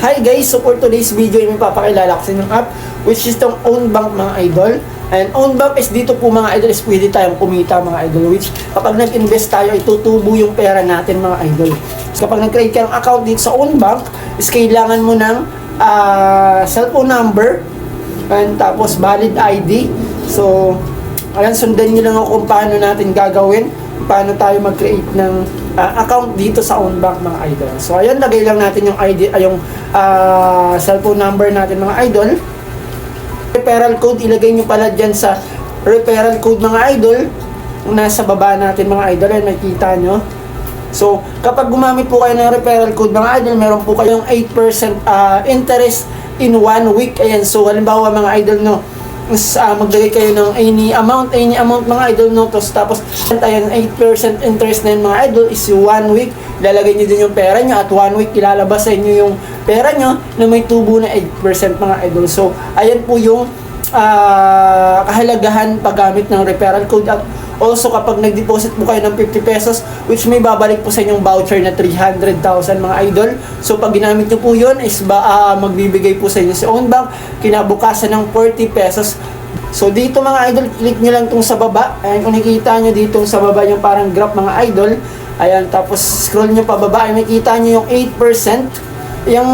Hi guys, so for today's video ay may papakilala ko sa inyong app which is itong OwnBank mga idol. And OwnBank is dito po mga idol is pwede tayong kumita mga idol, which kapag nag-invest tayo ay tutubo yung pera natin mga idol. So kapag nag-create ka ng account dito sa OwnBank is kailangan mo ng cellphone number and tapos valid ID. So ayan, sundan nyo lang ako kung paano natin gagawin, paano tayo mag-create ng account dito sa OwnBank mga idol. So ayan, lagay lang natin yung ID, yung cellphone number natin mga idol. Referral code, ilagay nyo pala dyan sa referral code mga idol. Nasa baba natin mga idol, ay makikita nyo. So kapag gumamit po kayo ng referral code mga idol, meron po kayong 8% interest in 1 week. Ayan, so halimbawa mga idol, no, maglagay kayo ng any amount mga idol, no, tapos ayan, 8% interest na yun mga idol is 1 week, lalagay nyo din yung pera nyo at 1 week ilalabas sa inyo yung pera nyo na may tubo na 8% mga idol. So ayan po yung kahalagahan paggamit ng referral code. At also kapag nag-deposit po kayo ng 50 pesos which may babalik po sa inyong voucher na 300,000 mga idol. So pag ginamit nyo po yun is magbibigay po sa inyo si OwnBank kinabukasan ng 40 pesos. So dito mga idol, click nyo lang itong sa baba. Ayan, kung nakikita nyo dito sa baba yung parang graph mga idol. Ayan, tapos scroll nyo pababa ay makikita nyo yung 8%. Yung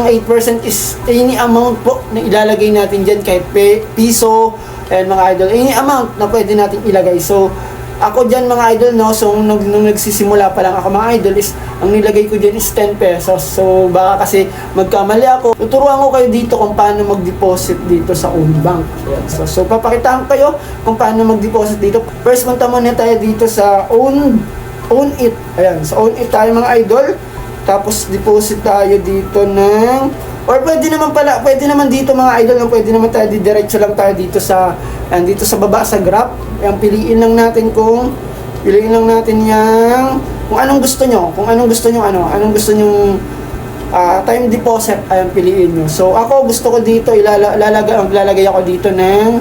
8% is any amount po na ilalagay natin dyan, kahit piso and mga idol, any amount na pwede natin ilagay. So ako dyan mga idol, no, so nung nagsisimula pa lang ako mga idol is ang nilagay ko dyan is 10 pesos. So baka kasi magkamali ako, tuturuan ko kayo dito kung paano mag-deposit dito sa OwnBank. Ayan, so papakitaan ko kayo kung paano mag-deposit dito. First, punta muna tayo dito sa Ownit. Ayan, sa Ownit tayo mga idol. Tapos deposit tayo dito ng, or pwede naman dito mga idol, pwede naman tayo diretso lang tayo dito sa baba sa graph. Ayan, piliin lang natin yung kung anong gusto nyo, time deposit. Ayan, piliin nyo. So ako gusto ko dito lalagay ako dito ng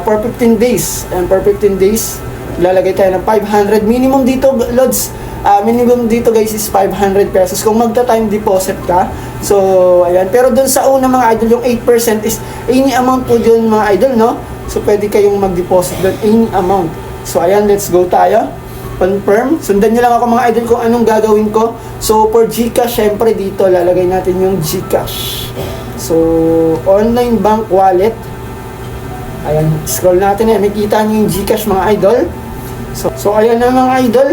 for 15 days. And for 15 days lalagay tayo ng 500 minimum dito, lods. Minimum dito guys is 500 pesos kung magta-time deposit ka. So ayan, pero dun sa una mga idol, yung 8% is any amount po dun mga idol, no? So pwede kayong mag-deposit dun any amount. So ayan, let's go tayo. Confirm. Sundan nyo lang ako mga idol kung anong gagawin ko. So for GCash, syempre dito lalagay natin yung GCash. So online bank wallet. Ayan, scroll natin, makikita nyo yung GCash mga idol. So ayan na mga idol,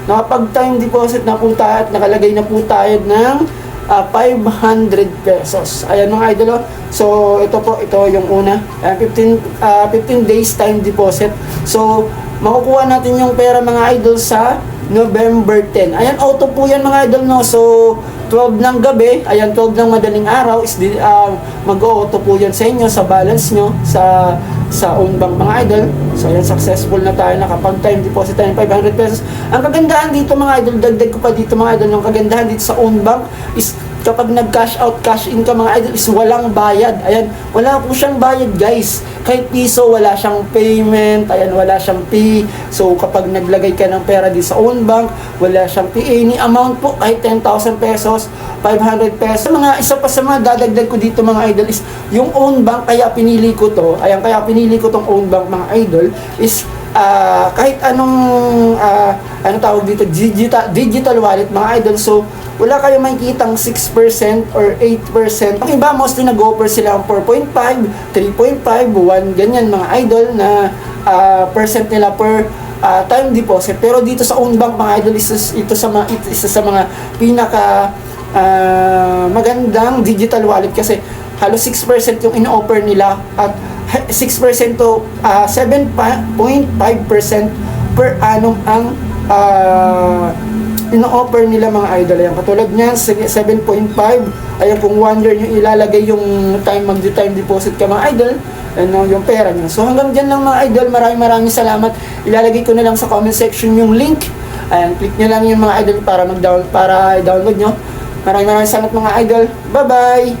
nakapag-time deposit na po tayo at nakalagay na po tayo ng 500 pesos. Ayan mga idol, oh. So ito yung una. Ayan, 15 days time deposit. So makukuha natin yung pera mga idol sa November 10. Ayan, auto po yan mga idol, no. So 12 ng gabi, ayan, 12 ng madaling araw is mag-auto po yan sa inyo, sa balance nyo sa OwnBank mga idol. So ayan, successful na tayo, nakapag-time deposit tayo ng 500 pesos. Ang kagandahan dito mga idol, dagdag ko pa dito mga idol, yung kagandahan dito sa OwnBank is kapag nag-cash out, cash in ka mga idol is walang bayad. Ayan, wala po siyang bayad guys. Kahit piso, wala siyang payment. Ayan, wala siyang fee. So kapag naglagay ka ng pera dito sa OwnBank, wala siyang fee. Any amount po, kahit 10,000 pesos, 500 pesos. Isa pa sa mga dadagdag ko dito mga idol is yung OwnBank. Kaya pinili ko to. Ayan, kaya pinili ko tong OwnBank mga idol is kahit anong tawag dito, digital wallet mga idol. So wala kayo makikitang 6% or 8%. Ang iba mostly nag-offer sila ang 4.5, 3.5, 1 ganyan mga idol na percent nila per time deposit. Pero dito sa OwnBank mga idol, isa sa mga pinaka magandang digital wallet kasi halos 6% yung in-offer nila at 6% to 7.5% per annum ang ino-offer nila mga idol. Ayan, katulad niyan 7.5. Ayan, kung 1 year nyo ilalagay yung mag-time deposit ka mga idol, ano yung pera nyo. So hanggang dyan lang mga idol, maraming salamat. Ilalagay ko na lang sa comment section yung link. Ayan, click nyo lang yung mga idol para i-download nyo. Maraming salamat mga idol. Bye bye.